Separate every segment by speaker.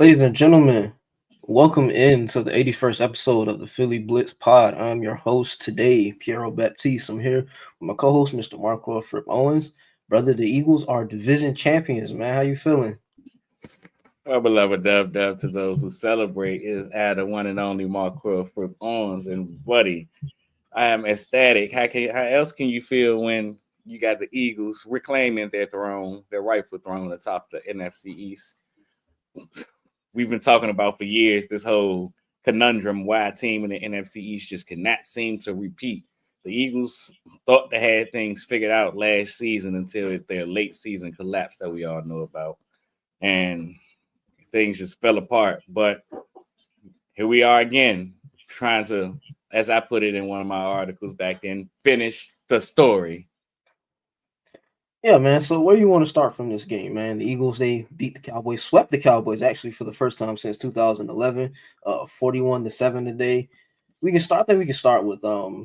Speaker 1: Ladies and gentlemen, welcome in to the 81st episode of the Philly Blitz Pod. I'm your host today, Piero Baptiste. I'm here with my co-host, Mr. Marco Fripp Owens. Brother, the Eagles are division champions, man. How you feeling?
Speaker 2: Well, beloved dub to those who celebrate is at the one and only Marco Fripp Owens. And buddy, I am ecstatic. How else can you feel when you got the Eagles reclaiming their throne, their rightful throne atop the NFC East? We've been talking about for years this whole conundrum why a team in the NFC East just cannot seem to repeat. The Eagles thought they had things figured out last season until their late season collapse that we all know about. And things just fell apart. But here we are again, trying to, as I put it in one of my articles back then, finish the story.
Speaker 1: Yeah, man. So where you want to start from this game, man? The Eagles, they beat the Cowboys, swept the Cowboys actually for the first time since 2011, 41-7 today. We can start there. We can start with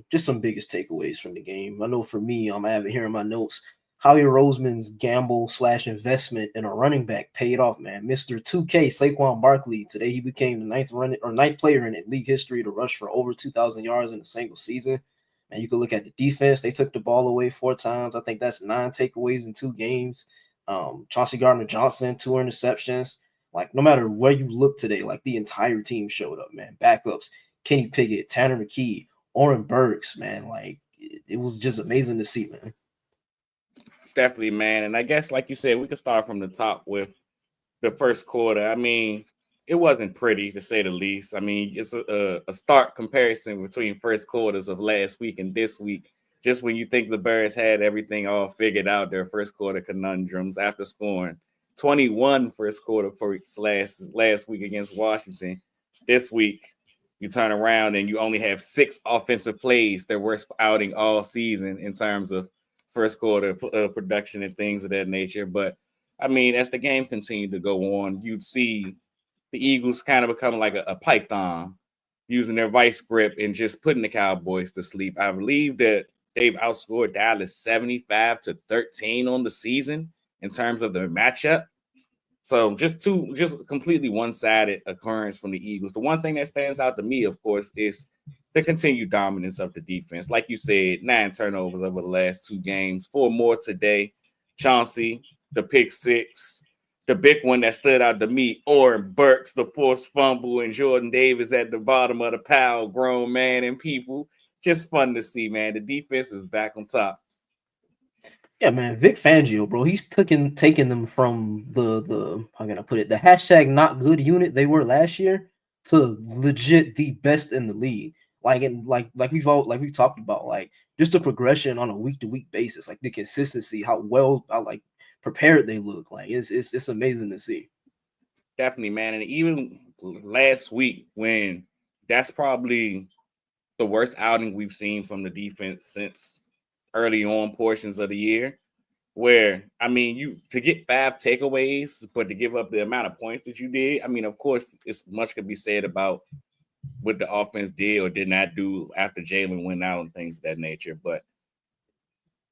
Speaker 1: just some biggest takeaways from the game. I know for me, I have it here in my notes. Howie Roseman's gamble / investment in a running back paid off, man. Mr. 2K Saquon Barkley today he became the ninth player in league history to rush for over 2,000 yards in a single season. And you can look at the defense; they took the ball away 4 times. I think that's 9 takeaways in 2 games. Chauncey Gardner-Johnson 2 interceptions. Like no matter where you look today, like the entire team showed up, man. Backups. Kenny Pickett, Tanner McKee, Oren Burks, man. Like it was just amazing to see, man.
Speaker 2: Definitely, man. And I guess, like you said, we could start from the top with the first quarter. I mean, it wasn't pretty to say the least. I mean, it's a stark comparison between first quarters of last week and this week. Just when you think the Bears had everything all figured out, their first quarter conundrums after scoring 21 first quarter points last week against Washington. This week, you turn around and you only have 6 offensive plays, their worst outing all season in terms of first quarter production and things of that nature. But I mean, as the game continued to go on, you'd see the Eagles kind of become like a python using their vice grip and just putting the Cowboys to sleep. I believe that they've outscored Dallas 75-13 on the season in terms of their matchup. So just completely one-sided occurrence from the Eagles. The one thing that stands out to me, of course, is the continued dominance of the defense. Like you said, 9 turnovers over the last 2 games, 4 more today. Chauncey, the pick 6, the big one that stood out to me, Oren Burks, the forced fumble, and Jordan Davis at the bottom of the pile, grown man and people. Just fun to see, man. The defense is back on top.
Speaker 1: Yeah, man. Vic Fangio, bro. He's taking them from the how can I put it, the hashtag not good unit they were last year to legit the best in the league. Like we've talked about, like just the progression on a week to week basis, like the consistency, how like prepared they look. Like it's amazing to see.
Speaker 2: Definitely, man. And even last week, when that's probably the worst outing we've seen from the defense since early on portions of the year, where I mean, you to get 5 takeaways, but to give up the amount of points that you did. I mean, of course, it's much could be said about what the offense did or did not do after Jalen went out and things of that nature, but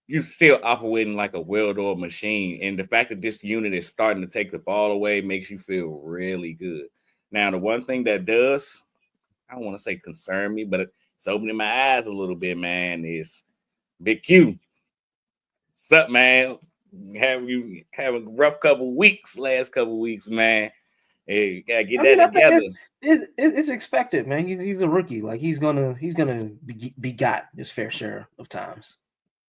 Speaker 2: you're still operating like a well-oiled machine. And the fact that this unit is starting to take the ball away makes you feel really good. Now, the one thing that does, I don't want to say concern me, but it's opening my eyes a little bit, man, is Big Q. What's up, man? You having a rough last couple weeks, man. Hey, you gotta get
Speaker 1: I mean,
Speaker 2: that
Speaker 1: I think
Speaker 2: together.
Speaker 1: it's expected, man. He's a rookie. Like he's gonna be got his fair share of times.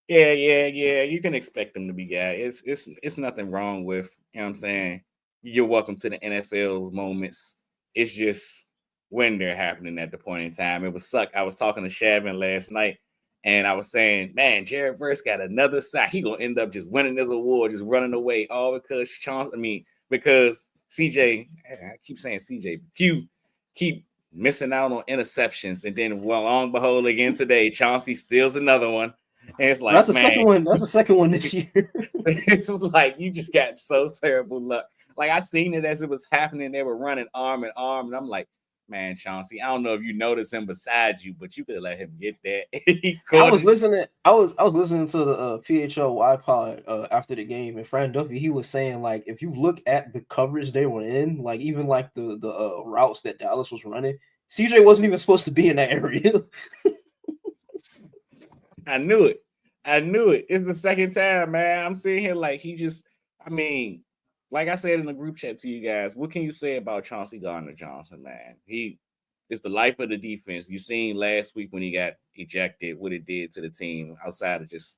Speaker 2: Yeah. You can expect them to be guys. It's nothing wrong with, you know what I'm saying. You're welcome to the NFL moments. It's just when they're happening at the point in time. It was suck. I was talking to Shavin last night, and I was saying, man, Jared Verse got another sack. He gonna end up just winning this award, just running away, all because because CJ. I keep saying CJ Q keep missing out on interceptions, and then well, long behold, again today, Chauncey steals another one. And it's like,
Speaker 1: That's the
Speaker 2: man,
Speaker 1: second one. That's the second one this year.
Speaker 2: it's like you just got so terrible luck. Like I seen it as it was happening. They were running arm in arm, and I'm like, Man, Chauncey, I don't know if you noticed him beside you, but you could let him get that.
Speaker 1: I was listening. I was listening to the PHL iPod after the game, and Fran Duffy, he was saying like if you look at the coverage they were in, like even like the routes that Dallas was running, CJ wasn't even supposed to be in that area.
Speaker 2: I knew it. I knew it. It's the second time, man. I'm sitting here like he just. I mean, like I said in the group chat to you guys, what can you say about Chauncey Gardner-Johnson, man? He is the life of the defense. You seen last week when he got ejected, what it did to the team outside of just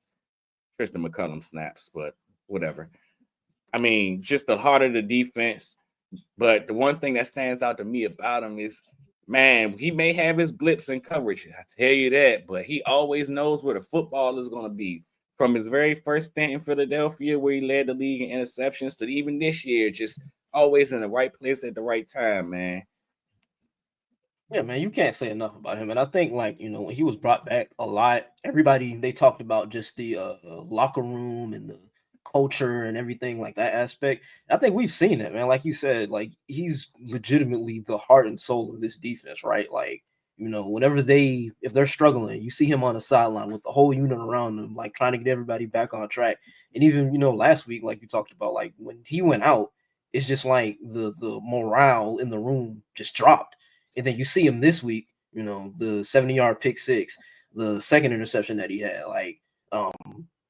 Speaker 2: Tristan McCullum snaps, but whatever. I mean, just the heart of the defense. But the one thing that stands out to me about him is, man, he may have his blips in coverage. I tell you that, but he always knows where the football is going to be. From his very first stint in Philadelphia, where he led the league in interceptions, to even this year, just always in the right place at the right time, man.
Speaker 1: Yeah, man, you can't say enough about him. And I think, like, you know, when he was brought back a lot, everybody, they talked about just the locker room and the culture and everything like that aspect. I think we've seen it, man. Like you said, like, he's legitimately the heart and soul of this defense, right? Like, you know, if they're struggling, you see him on the sideline with the whole unit around him, like trying to get everybody back on track. And even, you know, last week, like you talked about, like when he went out, it's just like the morale in the room just dropped. And then you see him this week, you know, the 70-yard pick six, the second interception that he had. Like,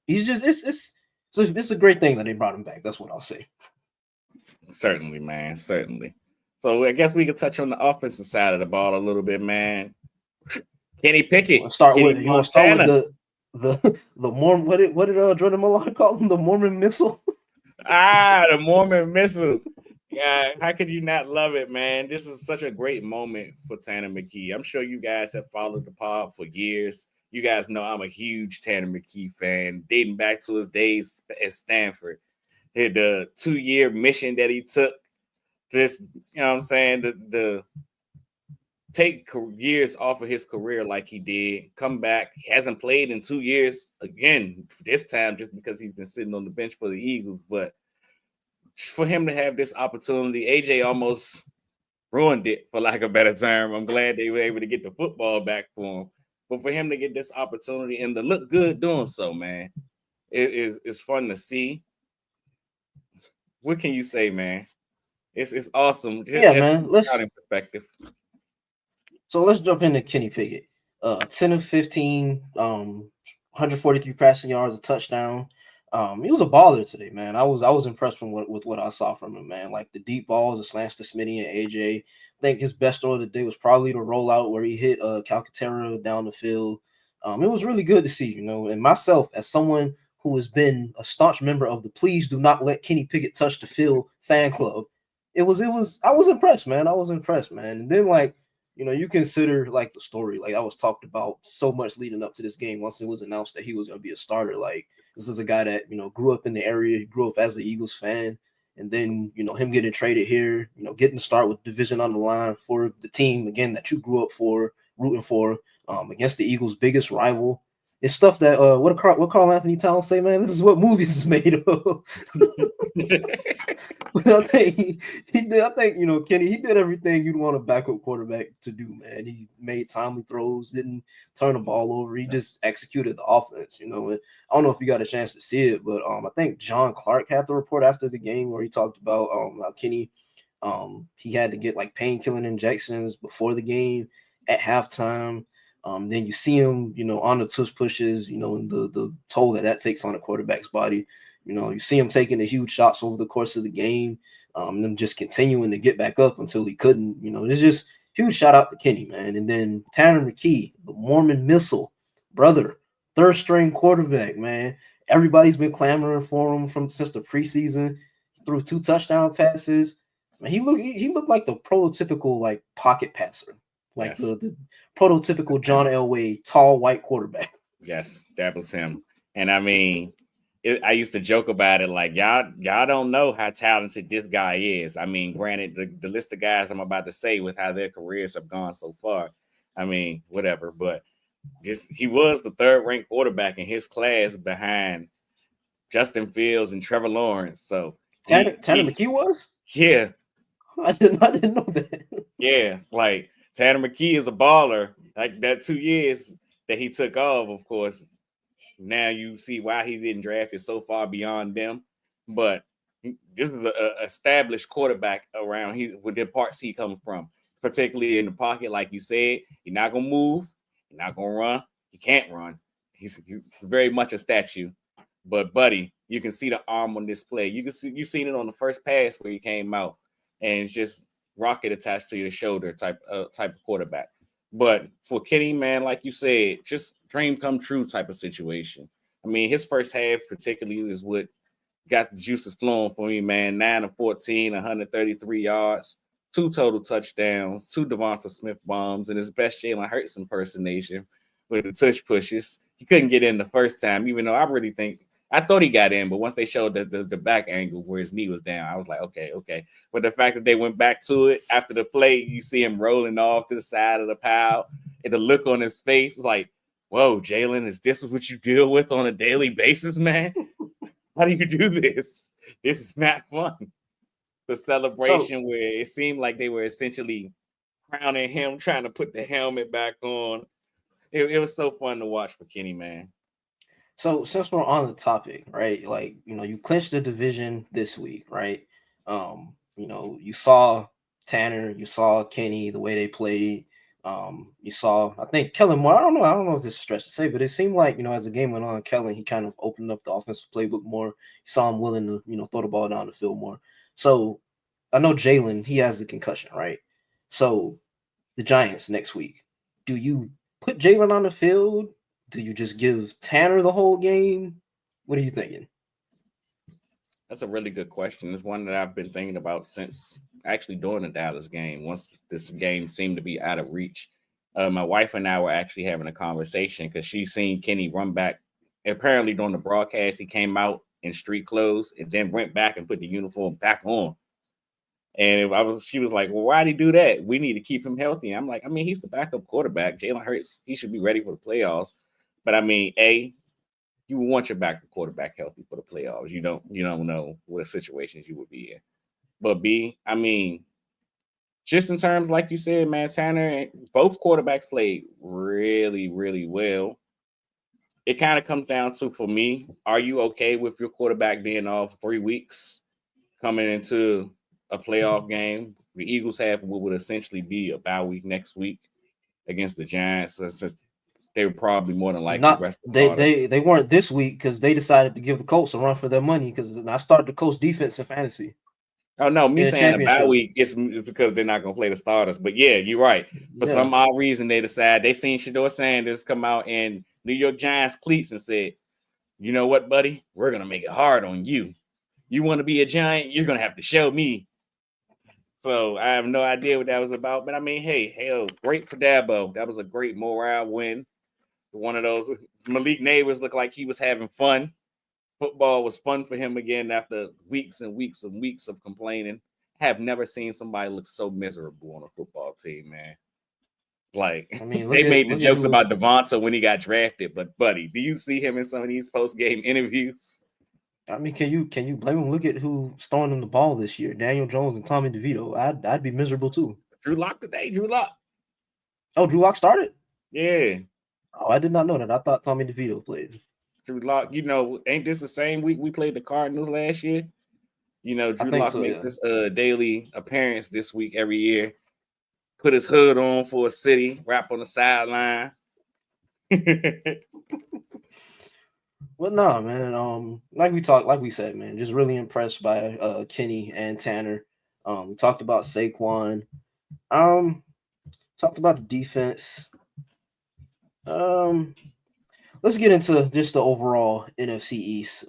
Speaker 1: he's just it's a great thing that they brought him back. That's what I'll say.
Speaker 2: Certainly, man. Certainly. So I guess we could touch on the offensive side of the ball a little bit, man. Kenny Pickett.
Speaker 1: You start
Speaker 2: Kenny
Speaker 1: with the Mormon. What did Jordan Malone call him? The Mormon missile.
Speaker 2: The Mormon missile. Yeah, how could you not love it, man? This is such a great moment for Tanner McKee. I'm sure you guys have followed the pod for years. You guys know I'm a huge Tanner McKee fan, dating back to his days at Stanford. The 2-year mission that he took, just, you know what I'm saying, the take years off of his career like he did, come back, hasn't played in 2 years again, this time just because he's been sitting on the bench for the Eagles. But for him to have this opportunity, AJ almost ruined it, for lack of a better term. I'm glad they were able to get the football back for him. But for him to get this opportunity and to look good doing so, man, it's fun to see. What can you say, man? It's awesome.
Speaker 1: Yeah, man.
Speaker 2: Perspective.
Speaker 1: So let's jump into Kenny Pickett. 10 of 15, 143 passing yards, a touchdown. He was a baller today, man. I was impressed with what I saw from him, man. Like the deep balls, the slants to Smitty and AJ. I think his best throw of the day was probably the rollout where he hit Calcaterra down the field. It was really good to see, you know. And myself, as someone who has been a staunch member of the "Please Do Not Let Kenny Pickett Touch the Field" fan club, I was impressed, man. I was impressed, man. And then, like, you know, you consider like the story, like I was talked about so much leading up to this game. Once it was announced that he was going to be a starter, like this is a guy that, you know, grew up in the area, he grew up as an Eagles fan, and then, you know, him getting traded here, you know, getting to start with division on the line for the team again that you grew up for, rooting for, against the Eagles' biggest rival. It's stuff that what Carl Anthony Towns say, man. This is what movies is made of. I think he did. I think, you know, Kenny, he did everything you'd want a backup quarterback to do, man. He made timely throws, didn't turn the ball over. He just executed the offense, you know. And I don't know if you got a chance to see it, but I think John Clark had the report after the game where he talked about how Kenny he had to get like painkilling injections before the game at halftime. Then you see him, you know, on the tush pushes, you know, and the toll that takes on a quarterback's body. You know, you see him taking the huge shots over the course of the game, and then just continuing to get back up until he couldn't. You know, it's just huge shout out to Kenny, man. And then Tanner McKee, the Mormon missile, brother, third string quarterback, man. Everybody's been clamoring for him since the preseason. He threw 2 touchdown passes. Man, he looked like the prototypical like pocket passer. Like
Speaker 2: yes.
Speaker 1: the prototypical John Elway, tall white quarterback.
Speaker 2: Yes, that was him. And I mean, I used to joke about it like y'all don't know how talented this guy is. I mean, granted, the list of guys I'm about to say with how their careers have gone so far, I mean, whatever. But just he was the 3rd-ranked quarterback in his class behind Justin Fields and Trevor Lawrence. So
Speaker 1: Tanner McKee was?
Speaker 2: Yeah.
Speaker 1: I didn't know that.
Speaker 2: Yeah, like Tanner McKee is a baller. Like that 2 years that he took off, of course. Now you see why he didn't draft it so far beyond them. But this is an established quarterback around with the parts he comes from, particularly in the pocket, like you said. He's not gonna move, he's not gonna run, he can't run. He's very much a statue. But buddy, you can see the arm on display. You've seen it on the first pass where he came out, and it's just rocket attached to your shoulder type of quarterback. But for Kenny, man, like you said, just dream come true type of situation. I mean, his first half particularly is what got the juices flowing for me, man. 9 of 14, 133 yards, 2 total touchdowns, 2 Devonta Smith bombs, and his best Jalen Hurts impersonation with the tush pushes. He couldn't get in the first time, even though I thought he got in, but once they showed the back angle where his knee was down, I was like, okay. But the fact that they went back to it after the play, you see him rolling off to the side of the pile, and the look on his face is like, whoa, Jalen, is this what you deal with on a daily basis, man? How do you do this? This is not fun. The celebration where it seemed like they were essentially crowning him, trying to put the helmet back on. It was so fun to watch for Kenny, man.
Speaker 1: So since we're on the topic, right? Like, you clinched the division this week, right? You saw Tanner, you saw Kenny, the way they played. You saw, I think Kellen Moore. I don't know if this is a stretch to say, but it seemed like, as the game went on, Kellen, he kind of opened up the offensive playbook more. You saw him willing to, throw the ball down the field more. So I know Jalen, he has the concussion, right? So the Giants next week, do you put Jalen on the field? Do you just give Tanner the whole game? What are you thinking?
Speaker 2: That's a really good question. It's one that I've been thinking about since actually during the Dallas game. Once this game seemed to be out of reach, my wife and I were actually having a conversation because she seen Kenny run back. Apparently, during the broadcast, he came out in street clothes and then went back and put the uniform back on. And she was like, "Well, why'd he do that? We need to keep him healthy." I'm like, I mean, he's the backup quarterback. Jalen Hurts, he should be ready for the playoffs. But I mean, you want your backup quarterback healthy for the playoffs. You don't know what situations you would be in. But B, I mean, just in terms, like you said, man, Tanner and both quarterbacks played really, really well. It kind of comes down to, for me, are you okay with your quarterback being off 3 weeks coming into a playoff game? The Eagles have what would essentially be a bye week next week against the Giants, since they were probably more than likely rest of
Speaker 1: they weren't this week because they decided to give the Colts a run for their money because I started the Colts defense in fantasy.
Speaker 2: Oh no, me saying a bye week is because they're not gonna play the starters. But yeah, you're right. For some odd reason, they seen Shedeur Sanders come out in New York Giants cleats and said, "You know what, buddy? We're gonna make it hard on you. You want to be a Giant? You're gonna have to show me." So I have no idea what that was about. But I mean, hey, hell, great for Dabo. That was a great morale win. One of those. Malik Neighbors looked like he was having fun. Football was fun for him again after weeks and weeks and weeks of complaining. I have never seen somebody look so miserable on a football team, man. Like, I mean, they made the jokes about Devonta when he got drafted, but buddy, do you see him in some of these post-game interviews?
Speaker 1: I mean, can you blame him? Look at who's throwing him the ball this year: Daniel Jones and Tommy DeVito. I'd be miserable too.
Speaker 2: Drew Lock today, Drew Lock.
Speaker 1: Oh, Drew Lock started?
Speaker 2: Yeah.
Speaker 1: Oh, I did not know that. I thought Tommy DeVito played.
Speaker 2: Drew Lock, ain't this the same week we played the Cardinals last year? Drew Lock makes this daily appearance this week every year. Put his hood on for a city, rap on the sideline.
Speaker 1: Well, no, man. Like we said, man, just really impressed by Kenny and Tanner. We talked about Saquon. Talked about the defense. Let's get into just the overall NFC East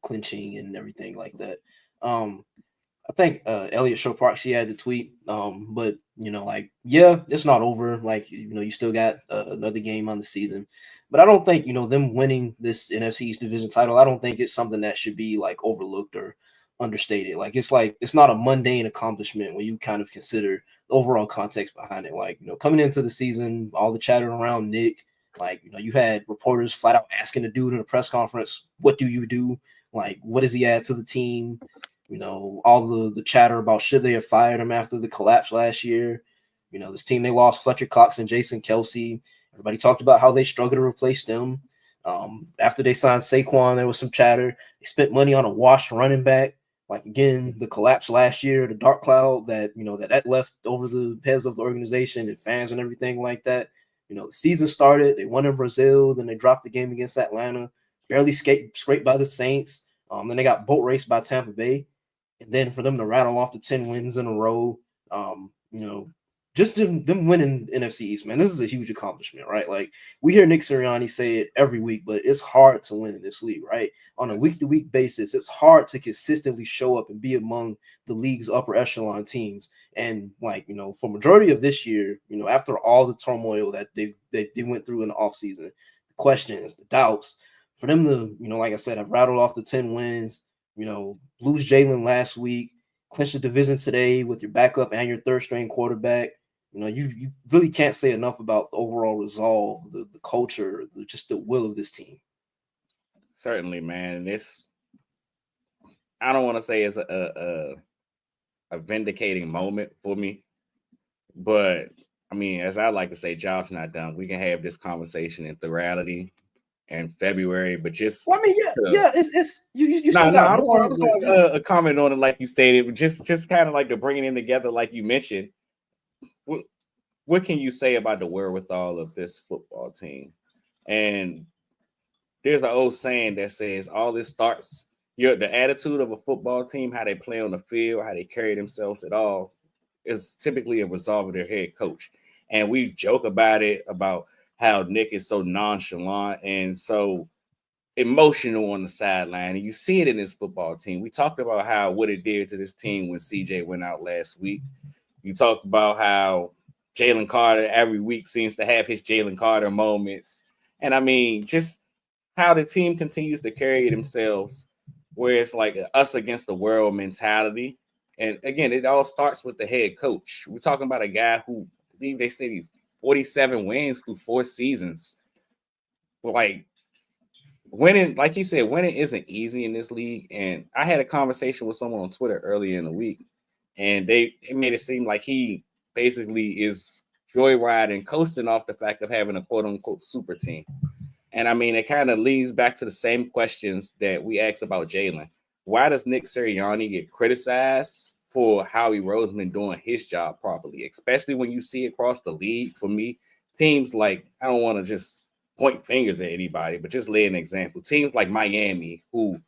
Speaker 1: clinching and everything like that. I think Elliot Showpark, she had the tweet. But it's not over. Like, you still got another game on the season. But I don't think, them winning this NFC East division title, I don't think it's something that should be like overlooked or understated. Like, it's not a mundane accomplishment when you kind of consider the overall context behind it. Like, coming into the season, all the chatter around Nick, like, you had reporters flat out asking the dude in a press conference, what do you do? Like, what does he add to the team? All the chatter about should they have fired him after the collapse last year. This team, they lost Fletcher Cox and Jason Kelsey. Everybody talked about how they struggled to replace them. After they signed Saquon, there was some chatter. They spent money on a washed running back. Like, again, the collapse last year, the dark cloud that left over the heads of the organization and fans and everything like that. The season started. They won in Brazil. Then they dropped the game against Atlanta. Barely scraped by the Saints. Then they got boat raced by Tampa Bay. And then for them to rattle off the 10 wins in a row, just them winning NFC East, man, this is a huge accomplishment, right? Like, we hear Nick Sirianni say it every week, but it's hard to win in this league, right? On a week-to-week basis, it's hard to consistently show up and be among the league's upper echelon teams. And, for majority of this year, after all the turmoil that they went through in the offseason, the questions, the doubts, for them to, like I said, have rattled off the 10 wins, lose Jalen last week, clinch the division today with your backup and your third-string quarterback. You really can't say enough about the overall resolve, the culture, just the will of this team.
Speaker 2: Certainly, man. I don't want to say it's a vindicating moment for me, but I mean, as I like to say, job's not done. We can have this conversation in thoroughly in February, but just
Speaker 1: it's you still
Speaker 2: I
Speaker 1: got
Speaker 2: was going to comment on it like you stated, but just kind of like to bring it in together, like you mentioned. What can you say about the wherewithal of this football team? And there's an old saying that says all this starts, the attitude of a football team, how they play on the field, how they carry themselves at all, is typically a result of their head coach. And we joke about it, about how Nick is so nonchalant and so emotional on the sideline. And you see it in this football team. We talked about what it did to this team when CJ went out last week. You talked about how Jalen Carter every week seems to have his Jalen Carter moments. And I mean, just how the team continues to carry themselves, where it's like us against the world mentality. And again, it all starts with the head coach. We're talking about a guy who, I believe they say he's 47 wins through 4 seasons. Like, winning, like you said, winning isn't easy in this league. And I had a conversation with someone on Twitter earlier in the week, and they made it seem like he basically is joyriding, coasting off the fact of having a quote-unquote super team. And I mean, it kind of leads back to the same questions that we asked about Jalen. Why does Nick Sirianni get criticized for Howie Roseman doing his job properly, especially when you see across the league? For me, teams like, I don't want to just point fingers at anybody, but just lay an example. Teams like Miami, who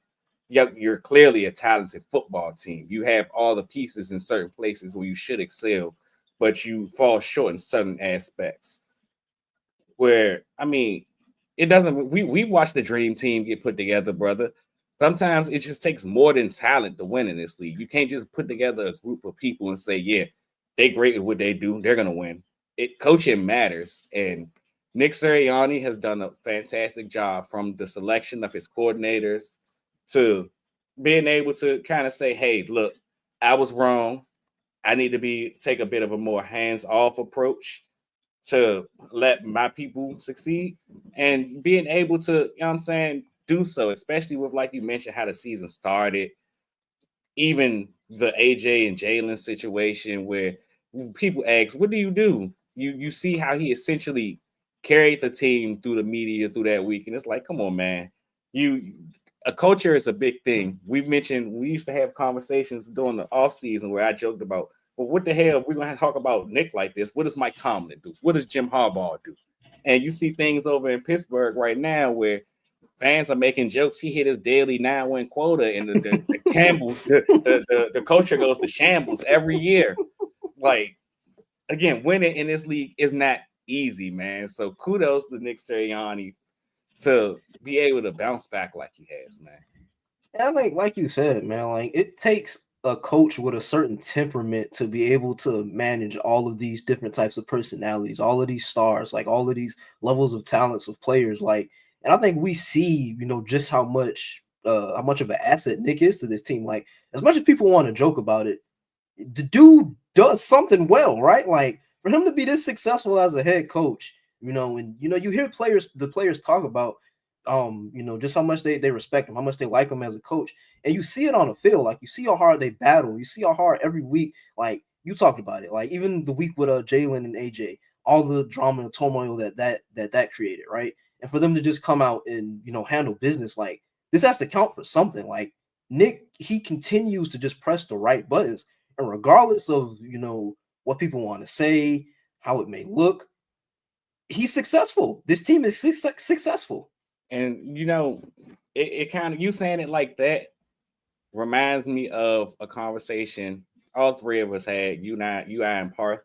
Speaker 2: you're clearly a talented football team. You have all the pieces in certain places where you should excel, but you fall short in certain aspects. Where, I mean, it doesn't, we watch the dream team get put together, brother. Sometimes it just takes more than talent to win in this league. You can't just put together a group of people and say, yeah, they great at what they do, they're gonna win. Coaching matters, and Nick Sirianni has done a fantastic job, from the selection of his coordinators to being able to kind of say, hey, look, I was wrong. I need to take a bit of a more hands-off approach to let my people succeed, and being able to, you know what I'm saying, do so, especially with, like you mentioned, how the season started, even the AJ and Jalen situation where people ask, what do? You see how he essentially carried the team through the media through that week. And it's like, come on, man. A culture is a big thing. We used to have conversations during the offseason where I joked about, well, what the hell, we're going to talk about Nick like this. What does Mike Tomlin do? What does Jim Harbaugh do? And you see things over in Pittsburgh right now where fans are making jokes. He hit his daily 9-win quota, and the Campbells, the culture goes to shambles every year. Like, again, winning in this league is not easy, man. So kudos to Nick Sirianni to be able to bounce back like he has, man.
Speaker 1: And I think, like you said, man, like, it takes a coach with a certain temperament to be able to manage all of these different types of personalities, all of these stars, like all of these levels of talents of players. Like, and I think we see, just how much of an asset Nick is to this team. Like, as much as people want to joke about it, the dude does something well, right? Like, for him to be this successful as a head coach, and you hear the players talk about just how much they respect him, how much they like him as a coach. And you see it on the field. Like, you see how hard they battle. You see how hard every week, like, you talked about it. Like even the week with Jalen and AJ, all the drama and turmoil that created, right? And for them to just come out and handle business, like this has to count for something. Like Nick, he continues to just press the right buttons, and regardless of what people want to say, how it may look, he's successful. This team is successful.
Speaker 2: And it kind of, you saying it like that reminds me of a conversation all three of us had, I and Parth,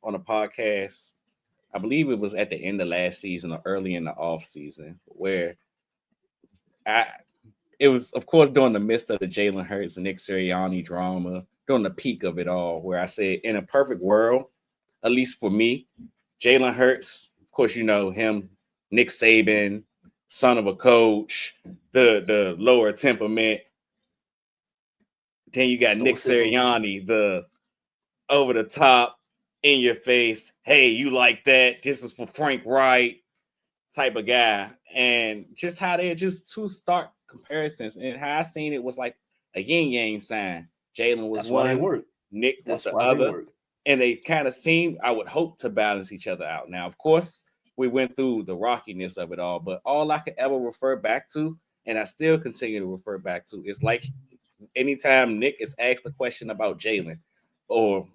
Speaker 2: on a podcast. I believe it was at the end of last season or early in the off season, where I it was, of course, during the midst of the Jalen Hurts and Nick Sirianni drama, during the peak of it all, where I said, in a perfect world, at least for me, Jalen Hurts, of course, him, Nick Saban, son of a coach, the lower temperament. Then you got Nick Sirianni, the over the top, in your face, hey, you like that? This is for Frank Wright type of guy. And just how they're just two stark comparisons. And how I seen it was like a yin yang sign. Jalen was one, Nick was the other. And they kind of seemed, I would hope, to balance each other out. Now, of course, we went through the rockiness of it all, but all I could ever refer back to, and I still continue to refer back to, is like anytime Nick is asked a question about Jalen or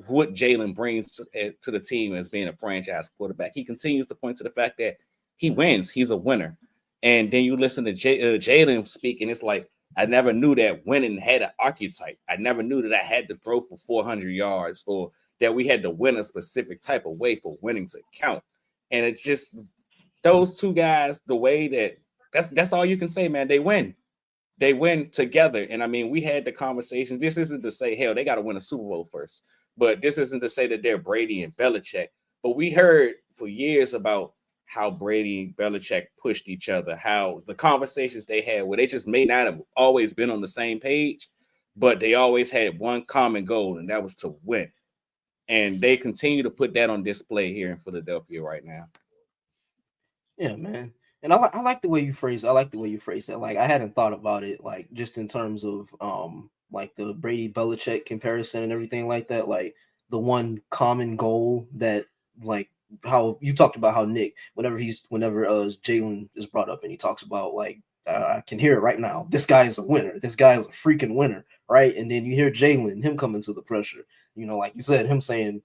Speaker 2: what Jalen brings to the team as being a franchise quarterback, he continues to point to the fact that he wins. He's a winner. And then you listen to Jalen speak, and it's like, I never knew that winning had an archetype. I never knew that I had to throw for 400 yards or that we had to win a specific type of way for winning to count. And it's just those two guys, the way that's all you can say, man. They win. They win together. And I mean, we had the conversations. This isn't to say, hell, they got to win a Super Bowl first. But this isn't to say that they're Brady and Belichick. But we heard for years about how Brady and Belichick pushed each other, how the conversations they had where they just may not have always been on the same page, but they always had one common goal, and that was to win. And they continue to put that on display here in Philadelphia right now.
Speaker 1: Yeah, man. And I like the way you phrase. I like the way you phrase that. Like I hadn't thought about it, like just in terms of like the Brady Belichick comparison and everything like that. Like the one common goal that, like, how you talked about how Nick, whenever Jalen is brought up and he talks about, like, I can hear it right now. This guy is a winner. This guy is a freaking winner, right? And then you hear Jalen, him coming to the pressure. Like you said, him saying,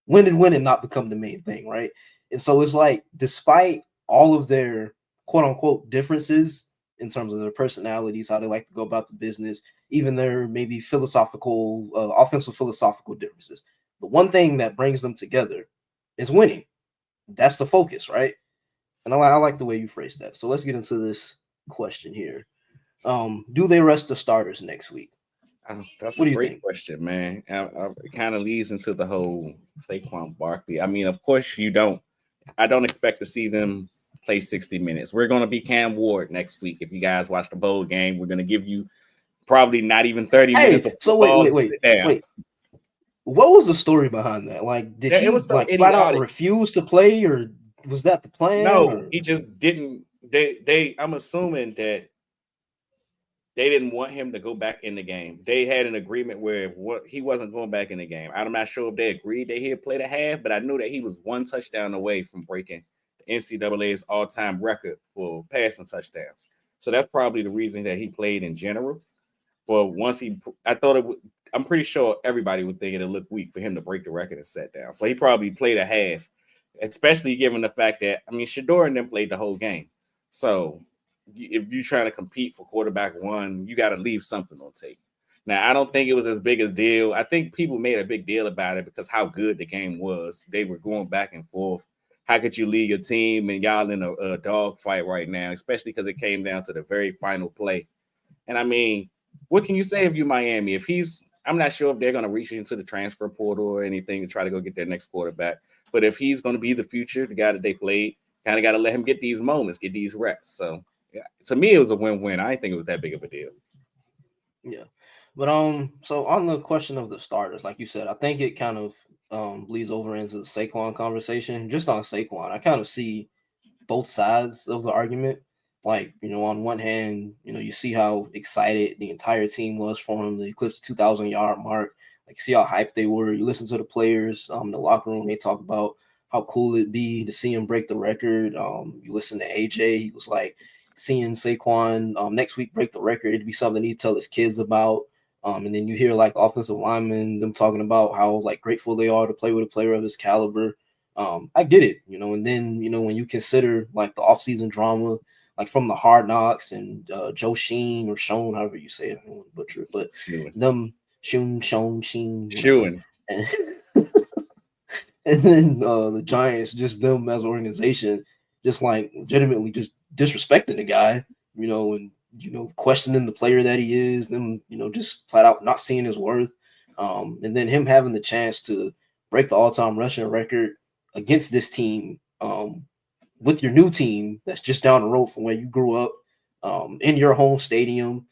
Speaker 1: "When did winning not become the main thing?" Right? And so it's like, despite all of their quote unquote differences in terms of their personalities, how they like to go about the business, even their maybe philosophical, offensive philosophical differences, the one thing that brings them together is winning. That's the focus, right? And I like the way you phrased that. So let's get into this question here. Do they rest the starters next week?
Speaker 2: That's a great question, man. It kind of leads into the whole Saquon Barkley. I mean, of course, I don't expect to see them play 60 minutes. We're going to be Cam Ward next week. If you guys watch the bowl game, we're going to give you probably not even 30 minutes of
Speaker 1: football. So wait. What was the story behind that? Like, did he like flat out refuse to play, or was that the plan?
Speaker 2: No, he just didn't. I'm assuming that they didn't want him to go back in the game. They had an agreement where he wasn't going back in the game. I'm not sure if they agreed that he'd play the half, but I knew that he was one touchdown away from breaking the NCAA's all-time record for passing touchdowns. So that's probably the reason that he played in general. But I'm pretty sure everybody would think it'd look weak for him to break the record and sit down. So he probably played a half, especially given the fact that, I mean, Shador and them played the whole game. So if you're trying to compete for quarterback one, you got to leave something on tape. Now, I don't think it was as big a deal. I think people made a big deal about it because how good the game was. They were going back and forth. How could you lead your team and y'all in a dog fight right now, especially because it came down to the very final play. And I mean, what can you say if you Miami? I'm not sure if they're going to reach into the transfer portal or anything to try to go get their next quarterback. But if he's going to be the future, the guy that they played, kind of got to let him get these moments, get these reps. So, yeah, to me, it was a win-win. I didn't think it was that big of a deal.
Speaker 1: Yeah. But so on the question of the starters, like you said, I think it kind of bleeds over into the Saquon conversation. Just on Saquon, I kind of see both sides of the argument. Like, on one hand, you see how excited the entire team was for him, the eclipsed 2,000-yard mark. Like, see how hyped they were. You listen to the players in the locker room. They talk about how cool it'd be to see him break the record. You listen to AJ. He was like, seeing Saquon next week break the record, it'd be something he'd tell his kids about. And then you hear like offensive linemen, them talking about how like grateful they are to play with a player of his caliber. I get it, and then, when you consider like the offseason drama, like from the Hard Knocks and Joe Sheen or Shone, however you say it, I don't want to butcher it, but them Sheen, whatever.
Speaker 2: Shooing.
Speaker 1: And then the Giants, just them as an organization, just like legitimately just disrespecting the guy, and questioning the player that he is, them, just flat out not seeing his worth. And then him having the chance to break the all-time rushing record against this team, with your new team that's just down the road from where you grew up, in your home stadium,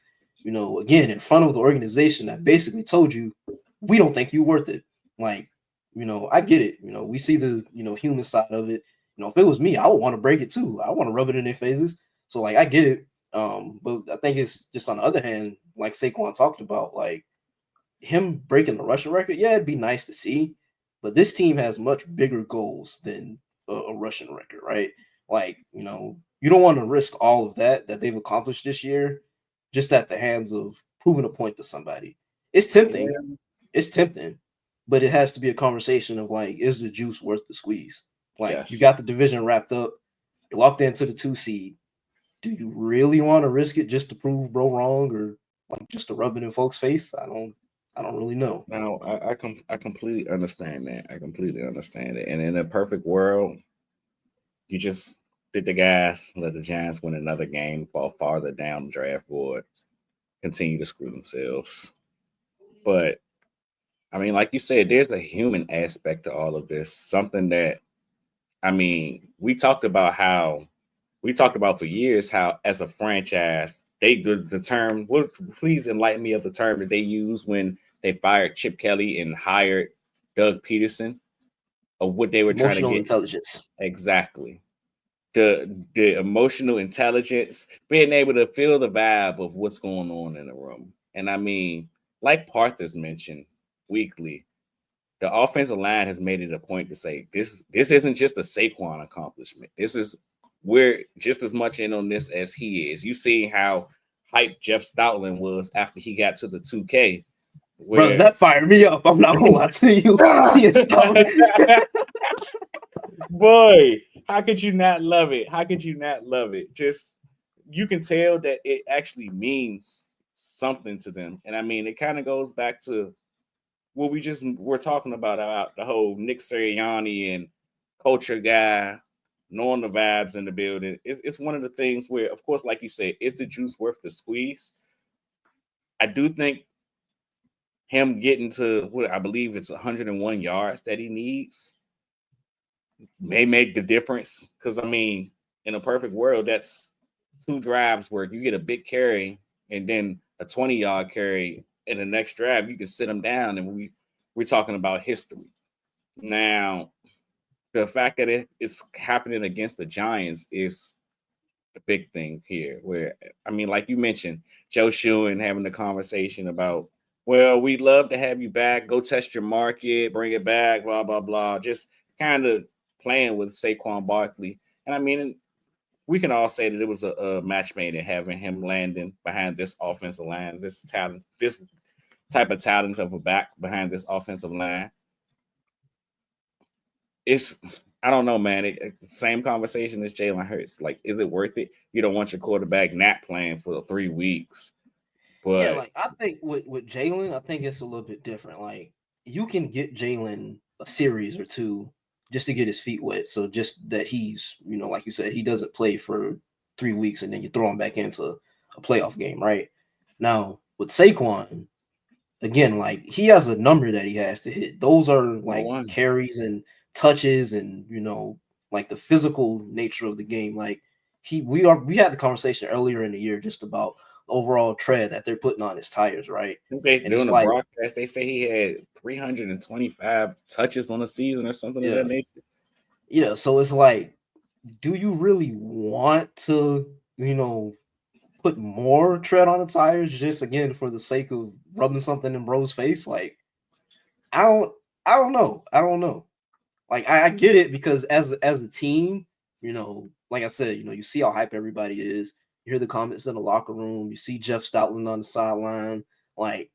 Speaker 1: again, in front of the organization that basically told you, we don't think you're worth it. Like, I get it. We see the, human side of it. If it was me, I would want to break it too. I want to rub it in their faces. So, like, I get it. But I think it's just, on the other hand, like Saquon talked about, like him breaking the rushing record. Yeah, it'd be nice to see, but this team has much bigger goals than a rushing record, right? Like, you don't want to risk all of that they've accomplished this year just at the hands of proving a point to somebody. It's tempting.
Speaker 2: Yeah.
Speaker 1: It's tempting, but it has to be a conversation of like, is the juice worth the squeeze? Like,
Speaker 2: Yes.
Speaker 1: you got the division wrapped up, you're locked into the 2 seed. Do you really want to risk it just to prove bro wrong, or like just to rub it in folks' face? I don't really know.
Speaker 2: Now, I completely understand that. I completely understand it. And in a perfect world, you just did the guys, let the Giants win another game, fall farther down the draft board, continue to screw themselves. But I mean, like you said, there's a human aspect to all of this. Something that, I mean, we talked about for years how, as a franchise, the term. Please enlighten me of the term that they used when they fired Chip Kelly and hired Doug Peterson, of what they were trying to
Speaker 1: Emotional
Speaker 2: get.
Speaker 1: intelligence.
Speaker 2: Exactly. The emotional intelligence, being able to feel the vibe of what's going on in the room. And I mean, like Parthas mentioned weekly, the offensive line has made it a point to say this isn't just a Saquon accomplishment. We're just as much in on this as he is. You see how hyped Jeff Stoutland was after he got to the 2K.
Speaker 1: Brother, that fired me up. I'm not gonna lie to you. Seeing Stoutland.
Speaker 2: Boy, how could you not love it? How could you not love it? Just, you can tell that it actually means something to them. And I mean, it kind of goes back to what we're talking about the whole Nick Sirianni and culture guy, knowing the vibes in the building. It's one of the things where, of course, like you say, is the juice worth the squeeze? I do think him getting to what I believe it's 101 yards that he needs may make the difference. Because I mean, in a perfect world, that's 2 drives where you get a big carry and then a 20-yard carry. In the next drive, you can sit them down, and we're talking about history. Now, the fact that it's happening against the Giants is the big thing here. Where, I mean, like you mentioned, Joe Shuen having the conversation about, well, we'd love to have you back. Go test your market, bring it back, blah, blah, blah. Just kind of playing with Saquon Barkley. And I mean, we can all say that it was a match made in having him landing behind this offensive line, this talent, this type of talent of a back behind this offensive line. It's, I don't know, man. Same conversation as Jalen Hurts. Like, is it worth it? You don't want your quarterback not playing for 3 weeks. But
Speaker 1: Yeah, like I think with Jalen, I think it's a little bit different. Like, you can get Jalen a series or two just to get his feet wet. So just that he's, like you said, he doesn't play for 3 weeks and then you throw him back into a playoff game, right? Now with Saquon, again, like he has a number that he has to hit. Those are like
Speaker 2: one.
Speaker 1: carries and touches and like the physical nature of the game. Like we had the conversation earlier in the year just about overall tread that they're putting on his tires, right?
Speaker 2: I think they
Speaker 1: And
Speaker 2: doing
Speaker 1: it's
Speaker 2: a
Speaker 1: like,
Speaker 2: broadcast. They say he had 325 touches on the season or something of that nature.
Speaker 1: Yeah, so it's like, do you really want to, put more tread on the tires just again for the sake of rubbing something in bro's face? Like, I don't know. I don't know. Like I get it because as a team, like I said, you see how hype everybody is. You hear the comments in the locker room. You see Jeff Stoutland on the sideline. Like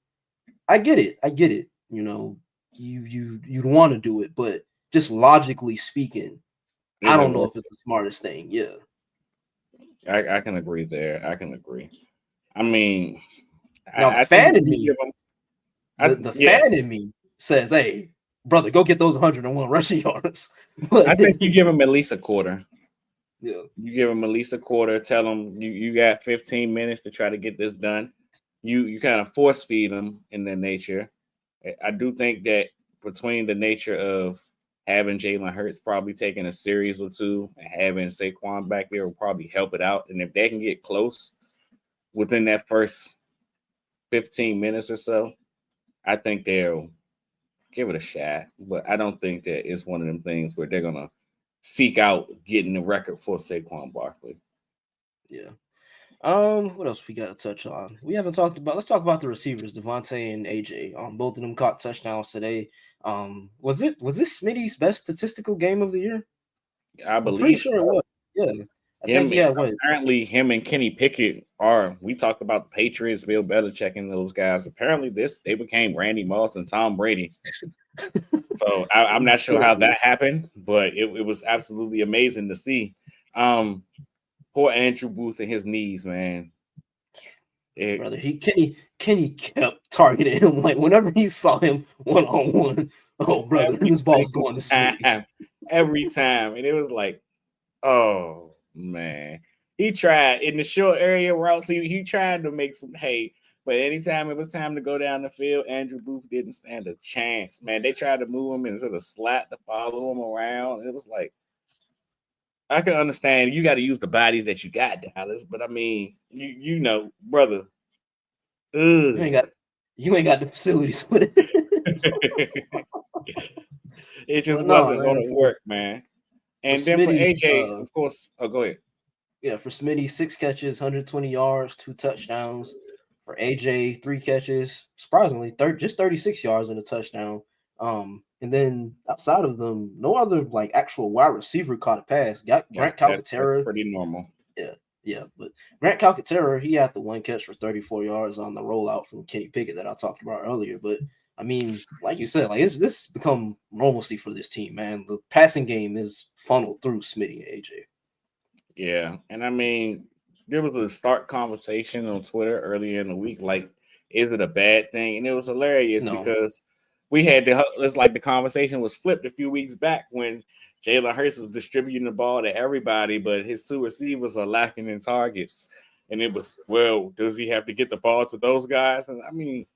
Speaker 1: I get it. I get it. You'd want to do it, but just logically speaking, I
Speaker 2: Is it
Speaker 1: don't know
Speaker 2: worth
Speaker 1: if it's the smartest thing. Yeah.
Speaker 2: I can agree there. I can agree. I mean,
Speaker 1: Now the
Speaker 2: I think
Speaker 1: fan in
Speaker 2: you give
Speaker 1: me,
Speaker 2: them.
Speaker 1: the
Speaker 2: Yeah,
Speaker 1: fan in me says, "Hey, brother, go get those 101 rushing yards."
Speaker 2: I
Speaker 1: But
Speaker 2: think you give them at least a quarter.
Speaker 1: yeah,
Speaker 2: You give them at least a quarter. Tell them you got 15 minutes to try to get this done. You kind of force feed them in their nature. I do think that between the nature of having Jalen Hurts probably taking a series or two and having Saquon back there will probably help it out. And if they can get close within that first 15 minutes or so, I think they'll give it a shot. But I don't think that it's one of them things where they're gonna seek out getting the record for Saquon Barkley.
Speaker 1: yeah. What else we got to touch on? We haven't talked about. Let's talk about the receivers, Devontae and AJ. Both of them caught touchdowns today. Was this Smitty's best statistical game of the year?
Speaker 2: I
Speaker 1: I'm pretty
Speaker 2: believe
Speaker 1: sure it
Speaker 2: so.
Speaker 1: was. Yeah, I think
Speaker 2: Him
Speaker 1: he had what?
Speaker 2: apparently him and Kenny Pickett are. We talked about the Patriots, Bill Belichick, and those guys. Apparently, they became Randy Moss and Tom Brady. So I'm not sure how that happened, but it was absolutely amazing to see. Poor Andrew Booth and his knees, man.
Speaker 1: Brother, Kenny kept targeting him like whenever he saw him 1-on-1. Oh, brother,
Speaker 2: Every
Speaker 1: this ball's
Speaker 2: single
Speaker 1: going to Smitty.
Speaker 2: time, every time, and it was like, oh man, he tried in the short area routes. He tried to make some hay, but anytime it was time to go down the field, Andrew Booth didn't stand a chance. Man, they tried to move him and sort of slat to follow him around. It was like I can understand you got to use the bodies that you got, Dallas, but I mean, you know, brother,
Speaker 1: You
Speaker 2: ugh.
Speaker 1: ain't got you ain't got the facilities for it.
Speaker 2: It just
Speaker 1: But no,
Speaker 2: wasn't
Speaker 1: man,
Speaker 2: going to work, man.
Speaker 1: for
Speaker 2: And then for
Speaker 1: Smitty,
Speaker 2: AJ, of course. Oh, go ahead.
Speaker 1: yeah, for Smitty, 6 catches, 120 yards, 2 touchdowns. For AJ, 3 catches, surprisingly, just 36 yards and a touchdown. And then outside of them, no other like actual wide receiver caught a pass. Got Grant
Speaker 2: That's
Speaker 1: Calcaterra.
Speaker 2: pretty normal.
Speaker 1: Yeah, yeah. But Grant Calcaterra, he had the 1 catch for 34 yards on the rollout from Kenny Pickett that I talked about earlier. But I mean, like you said, like this become normalcy for this team, man. The passing game is funneled through Smitty and AJ.
Speaker 2: Yeah, and I mean, there was a stark conversation on Twitter earlier in the week, like, is it a bad thing? And it was hilarious
Speaker 1: No,
Speaker 2: because we had it's like the conversation was flipped a few weeks back when Jalen Hurts was distributing the ball to everybody, but his two receivers are lacking in targets. And it was, well, does he have to get the ball to those guys? And I mean,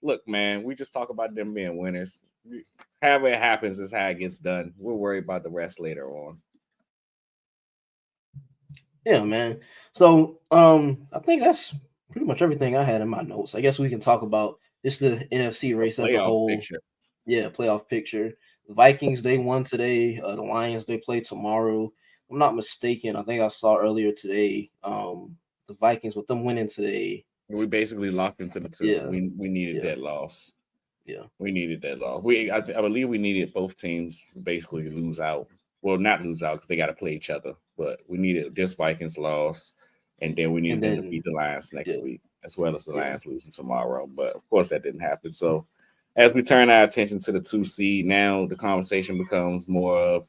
Speaker 2: look, man, we just talk about them being winners. However it happens is how it gets done. We'll worry about the rest later on.
Speaker 1: yeah, man. So I think that's pretty much everything I had in my notes. I guess we can talk about just the NFC
Speaker 2: The
Speaker 1: race as a
Speaker 2: playoff
Speaker 1: whole.
Speaker 2: picture.
Speaker 1: Yeah, playoff picture. The Vikings, they won today. The Lions, they play tomorrow. If I'm not mistaken. I think I saw earlier today. The Vikings with them winning today.
Speaker 2: We basically locked into the two.
Speaker 1: Yeah,
Speaker 2: We needed
Speaker 1: yeah,
Speaker 2: that loss.
Speaker 1: yeah,
Speaker 2: We needed that loss. I believe we needed both teams to basically lose out. Well, not lose out because they got to play each other, but we needed this Vikings loss, and then we
Speaker 1: and
Speaker 2: needed them to
Speaker 1: then
Speaker 2: beat the Lions
Speaker 1: yeah,
Speaker 2: next week, as well as the
Speaker 1: yeah,
Speaker 2: Lions losing tomorrow. But of course, that didn't happen. So, as we turn our attention to the 2 seed, now the conversation becomes more of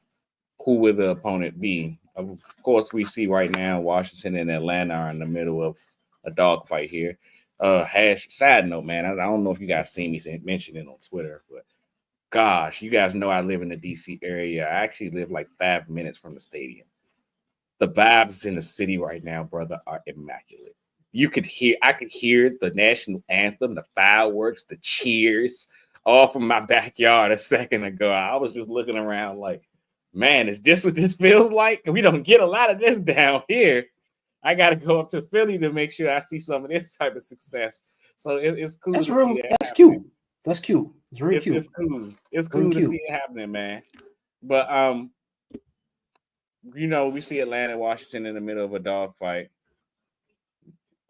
Speaker 2: who will the opponent be. Of course, we see right now Washington and Atlanta are in the middle of a dogfight here. Side note, man, I don't know if you guys seen me mention it on Twitter, but gosh, you guys know I live in the DC area. I actually live like 5 minutes from the stadium. The vibes in the city right now, brother, are immaculate. I could hear the national anthem, the fireworks, the cheers, all from my backyard a second ago. I was just looking around like, man, is this what this feels like? We don't get a lot of this down here. I got to go up to Philly to make sure I see some of this type of success. So it's cool
Speaker 1: that's
Speaker 2: to see
Speaker 1: real.
Speaker 2: that
Speaker 1: That's
Speaker 2: happening.
Speaker 1: cute. That's cute. It's very cute.
Speaker 2: It's cool. It's
Speaker 1: Very
Speaker 2: cool to
Speaker 1: cute.
Speaker 2: see it happening, man. But we see Atlanta and Washington in the middle of a dogfight.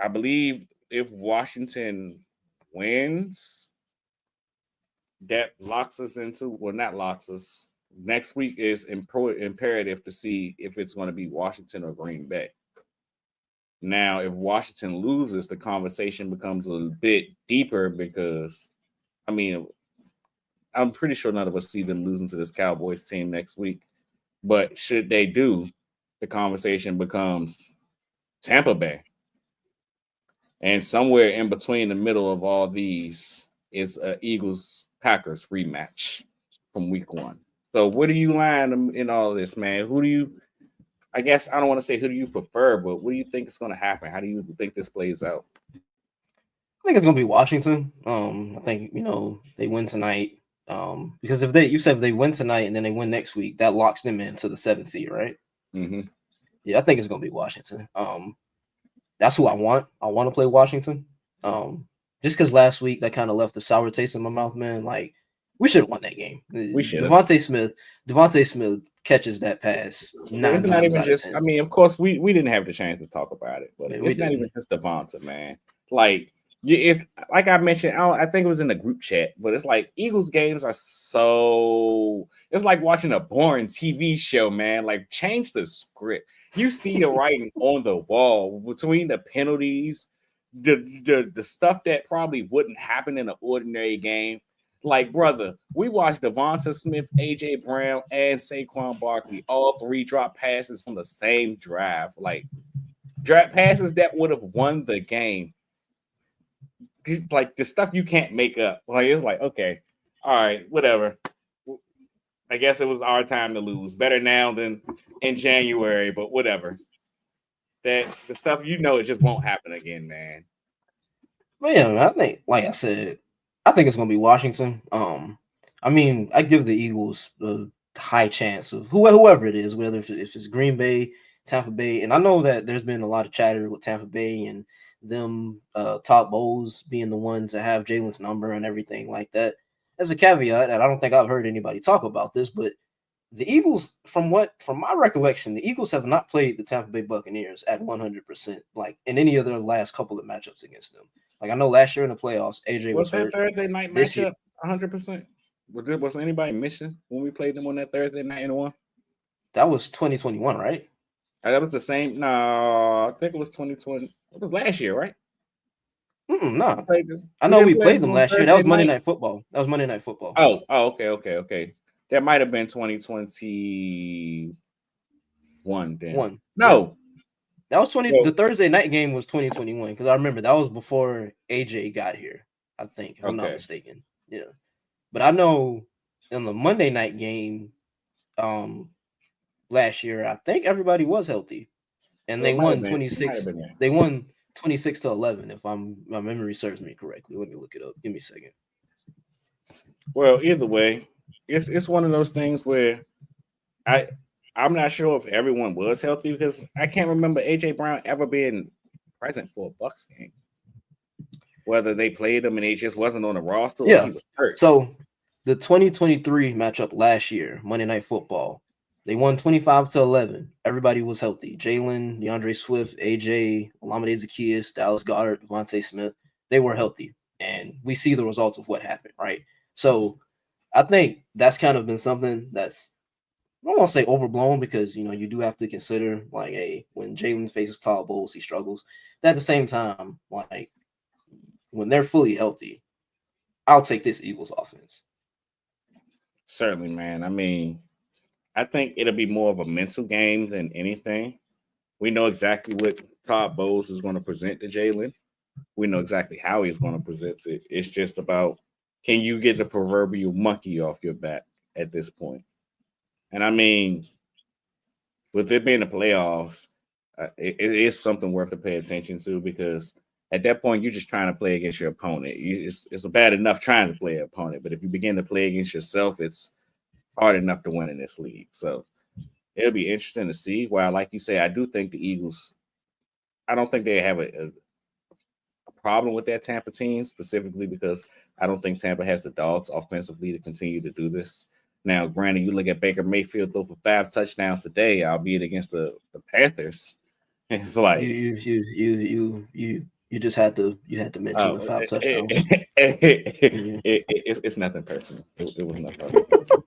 Speaker 2: I believe if Washington wins, that locks us into, well, not locks us. Next week is imperative to see if it's going to be Washington or Green Bay. Now, if Washington loses, the conversation becomes a bit deeper because, I mean, I'm pretty sure none of us see them losing to this Cowboys team next week. But should they do, the conversation becomes Tampa Bay. And somewhere in between the middle of all these is a Eagles Packers rematch from week 1. So what do you line in all of this, man? Who do you, I guess I don't want to say who do you prefer, but what do you think is going to happen? How do you think this plays out?
Speaker 1: I think it's gonna be Washington. I think they win tonight. Because if they win tonight and then they win next week, that locks them into the 7th seed, right?
Speaker 2: Mm-hmm.
Speaker 1: Yeah, I think it's gonna be Washington. That's who I want. I want to play Washington. Just because last week that kind of left a sour taste in my mouth, man. Like we should have won that game.
Speaker 2: We should.
Speaker 1: Devontae Smith catches that pass 9
Speaker 2: it's
Speaker 1: times
Speaker 2: not even
Speaker 1: out
Speaker 2: just.
Speaker 1: of 10.
Speaker 2: I mean, of course, we didn't have the chance to talk about it, but
Speaker 1: Yeah,
Speaker 2: it's not even just Devontae, man. Like it's like I mentioned. I think it was in the group chat, but it's like Eagles games are so. It's like watching a boring TV show, man. Like change the script. You see the writing on the wall between the penalties, the stuff that probably wouldn't happen in an ordinary game. Like, brother, we watched Devonta Smith, AJ Brown, and Saquon Barkley all 3 drop passes from the same drive. Like, drop passes that would have won the game. Like the stuff you can't make up. Like, it's like, okay, all right, whatever. I guess it was our time to lose. Better now than in January, but whatever. That the stuff it just won't happen again, man.
Speaker 1: But yeah, I think, like I said, I think it's gonna be Washington. I mean, I give the Eagles a high chance of whoever it is, whether if it's Green Bay, Tampa Bay, and I know that there's been a lot of chatter with Tampa Bay and them top bowls being the ones that have Jalen's number and everything like that. As a caveat, and I don't think I've heard anybody talk about this, but the Eagles, from my recollection, the Eagles have not played the Tampa Bay Buccaneers at 100%, like in any of their last couple of matchups against them. Like I know last year in the playoffs, AJ was
Speaker 2: that
Speaker 1: hurt.
Speaker 2: Thursday night matchup 100%? Was anybody missing when we played them on that Thursday night in one?
Speaker 1: That was 2021, right?
Speaker 2: That was the same. No, I think it was 2020. It was last year, right?
Speaker 1: No. I know we played them last year. That was Monday Night Football.
Speaker 2: Oh, okay. That might have been 2021 then. No.
Speaker 1: That was the Thursday night game was 2021 because I remember that was before AJ got here, I think, if I'm not mistaken. Yeah. But I know in the Monday night game last year, I think everybody was healthy. And they won 26. They won 26-11, if my memory serves me correctly. Let me look it up. Give me a second.
Speaker 2: Well, either way, it's one of those things where I'm not sure if everyone was healthy because I can't remember AJ Brown ever being present for a Bucks game. Whether they played him and he just wasn't on the roster or he was hurt.
Speaker 1: So the 2023 matchup last year, Monday Night Football, they won 25-11. Everybody was healthy. Jalen, DeAndre Swift, AJ, Olamide Zaccheaus, Dallas Goedert, Devontae Smith, they were healthy. And we see the results of what happened, right? So I think that's kind of been something that's, I don't want to say overblown because, you do have to consider, like, hey, when Jalen faces tall bulls, he struggles. But at the same time, like, when they're fully healthy, I'll take this Eagles offense.
Speaker 2: Certainly, man. I mean, I think it'll be more of a mental game than anything. We know exactly what Todd Bowles is going to present to Jalen. We know exactly how he's going to present it. It's just about, can you get the proverbial monkey off your back at this point? And I mean, with it being the playoffs, it is something worth to pay attention to because at that point, you're just trying to play against your opponent. It's bad enough trying to play an opponent, but if you begin to play against yourself, it's hard enough to win in this league. So it'll be interesting to see. While, like you say, I do think the Eagles, I don't think they have a problem with that Tampa team, specifically because I don't think Tampa has the dogs offensively to continue to do this. Now, granted, you look at Baker Mayfield throw for 5 touchdowns today, albeit against the Panthers. It's like
Speaker 1: you just had to mention the 5 touchdowns.
Speaker 2: It's nothing personal. It was nothing personal.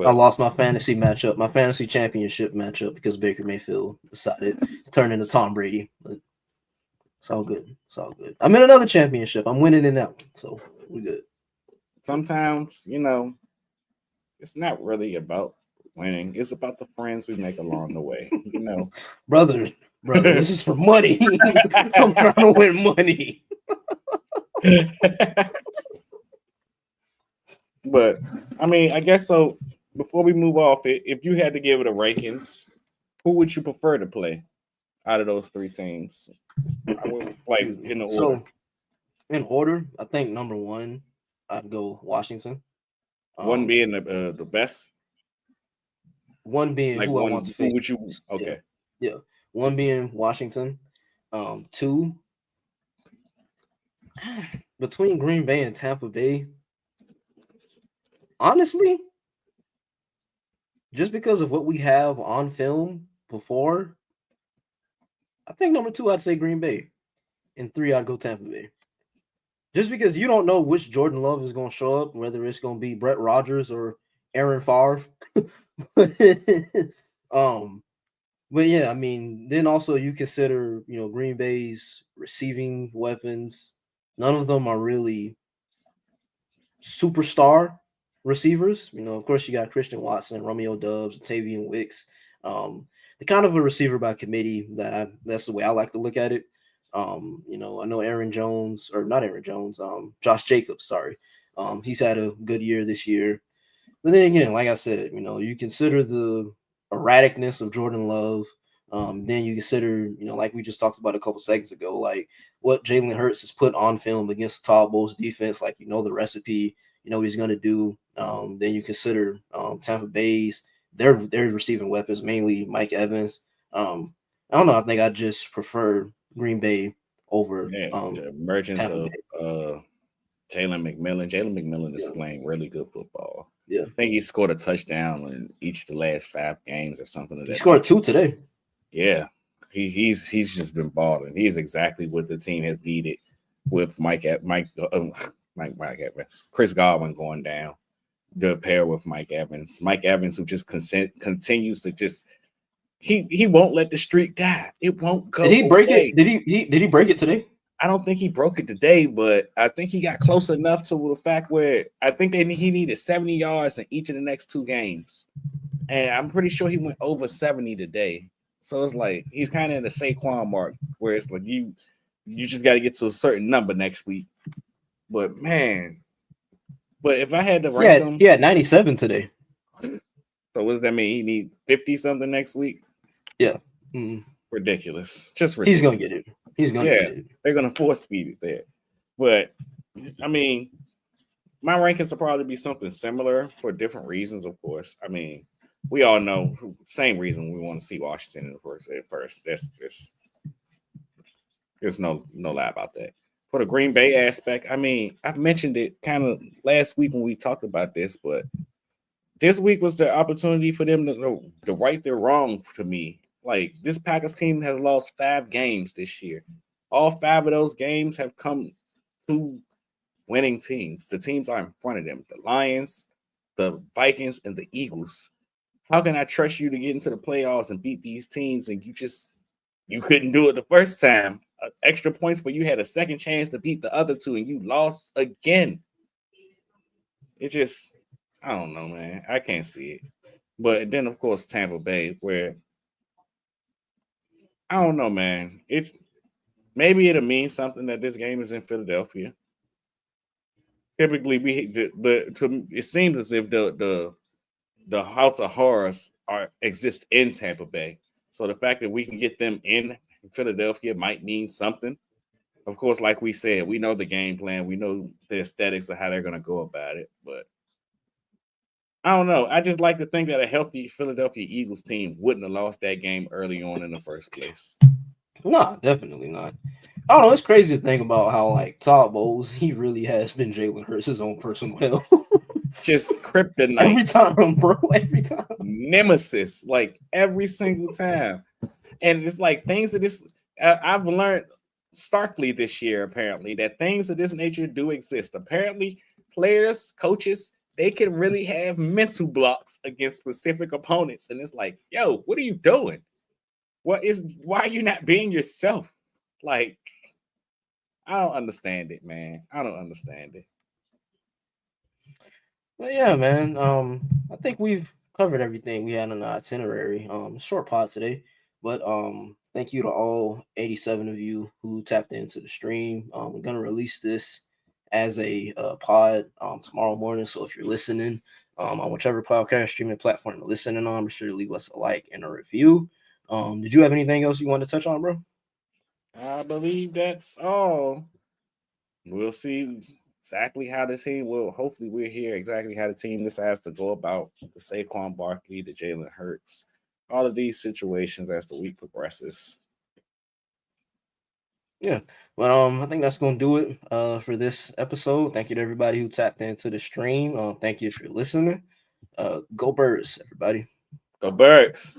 Speaker 1: I lost my fantasy matchup, my fantasy championship matchup, because Baker Mayfield decided to turn into Tom Brady. But it's all good. It's all good. I'm in another championship. I'm winning in that one, so we're good.
Speaker 2: Sometimes, it's not really about winning. It's about the friends we make along the way.
Speaker 1: brother, this is for money. I'm trying to win money.
Speaker 2: But I mean, I guess so. Before we move off it, if you had to give it a rankings, who would you prefer to play out of those three teams? Like in the order.
Speaker 1: So, in order, I think number one, I'd go Washington.
Speaker 2: One being the best.
Speaker 1: One being
Speaker 2: like
Speaker 1: who
Speaker 2: one,
Speaker 1: I want to face.
Speaker 2: Who would you? Okay.
Speaker 1: Yeah. One being Washington. Two, between Green Bay and Tampa Bay. Honestly, just because of what we have on film before, I think number two, I'd say Green Bay. And three, I'd go Tampa Bay. Just because you don't know which Jordan Love is going to show up, whether it's going to be Brett Rodgers or Aaron Favre. But yeah, I mean, then also you consider, Green Bay's receiving weapons. None of them are really superstar receivers. Of course, you got Christian Watson, Romeo Doubs, Tavian Wicks. The kind of a receiver by committee that's the way I like to look at it. I know Josh Jacobs, sorry. He's had a good year this year. But then again, like I said, you consider the erraticness of Jordan Love. Then you consider, like we just talked about a couple seconds ago, like what Jalen Hurts has put on film against Todd Bowles' defense, like the recipe, what he's going to do. Then you consider Tampa Bay's their receiving weapons, mainly Mike Evans. I don't know. I think I just prefer Green Bay over
Speaker 2: the emergence
Speaker 1: Tampa
Speaker 2: of
Speaker 1: Bay.
Speaker 2: Jalen McMillan. Jalen McMillan is playing really good football.
Speaker 1: Yeah,
Speaker 2: I think he scored a touchdown in each of the last 5 games or something like that.
Speaker 1: He scored 2 today.
Speaker 2: Yeah, he's just been balling. He's exactly what the team has needed with Mike Evans, Chris Godwin going down. The pair with Mike Evans, who just continues to just he won't let the streak die. It won't go.
Speaker 1: Did he break it? Did he break it today?
Speaker 2: I don't think he broke it today, but I think he got close enough to the fact where I think he needed 70 yards in each of the next 2 games. And I'm pretty sure he went over 70 today. So it's like he's kind of in the Saquon mark where it's like you just got to get to a certain number next week. But man, if I had to rank him,
Speaker 1: he had 97 today.
Speaker 2: So what does that mean? He need 50 something next week?
Speaker 1: Yeah.
Speaker 2: Ridiculous. Just ridiculous.
Speaker 1: He's gonna get it. Get it.
Speaker 2: They're gonna force feed it there. But I mean, my rankings will probably be something similar for different reasons, of course. I mean, we all know same reason we want to see Washington in the first. There's no lie about that. For the Green Bay aspect, I mean, I've mentioned it kind of last week when we talked about this, but this week was the opportunity for them to right their wrong to me. Like, this Packers team has lost 5 games this year. All 5 of those games have come to winning teams. The teams are in front of them. The Lions, the Vikings, and the Eagles. How can I trust you to get into the playoffs and beat these teams and you couldn't do it the first time? Extra points where you had a second chance to beat the other 2 and you lost again. It just, I don't know, man. I can't see it. But then, of course, Tampa Bay, where I don't know, man. Maybe it'll mean something that this game is in Philadelphia. Typically, it seems as if the House of Horrors exist in Tampa Bay. So the fact that we can get them in Philadelphia might mean something. Of course, like we said, we know the game plan. We know the aesthetics of how they're going to go about it. But I don't know. I just like to think that a healthy Philadelphia Eagles team wouldn't have lost that game early on in the first place.
Speaker 1: No, definitely not. I don't know. It's crazy to think about how, like, Todd Bowles, he really has been Jalen Hurts' own personal hell.
Speaker 2: Just kryptonite.
Speaker 1: Every time, bro. Every time.
Speaker 2: Nemesis. Like, every single time. And it's like things that I've learned starkly this year, apparently, that things of this nature do exist. Apparently, players, coaches, they can really have mental blocks against specific opponents. And it's like, yo, what are you doing? Why are you not being yourself? Like, I don't understand it, man. I don't understand it.
Speaker 1: But yeah, man. I think we've covered everything we had on the itinerary. Short pod today, but thank you to all 87 of you who tapped into the stream. We're gonna release this as a pod tomorrow morning. So if you're listening on whichever podcast streaming platform you're listening on, be sure to leave us a like and a review. Did you have anything else you want to touch on, bro?
Speaker 2: I believe that's all. We'll see exactly how this team will. Hopefully, we'll hear exactly how the team decides to go about the Saquon Barkley, the Jalen Hurts, all of these situations as the week progresses.
Speaker 1: Yeah. Well, I think that's gonna do it for this episode. Thank you to everybody who tapped into the stream. Thank you if you're listening. Go Birds, everybody.
Speaker 2: Go Birds.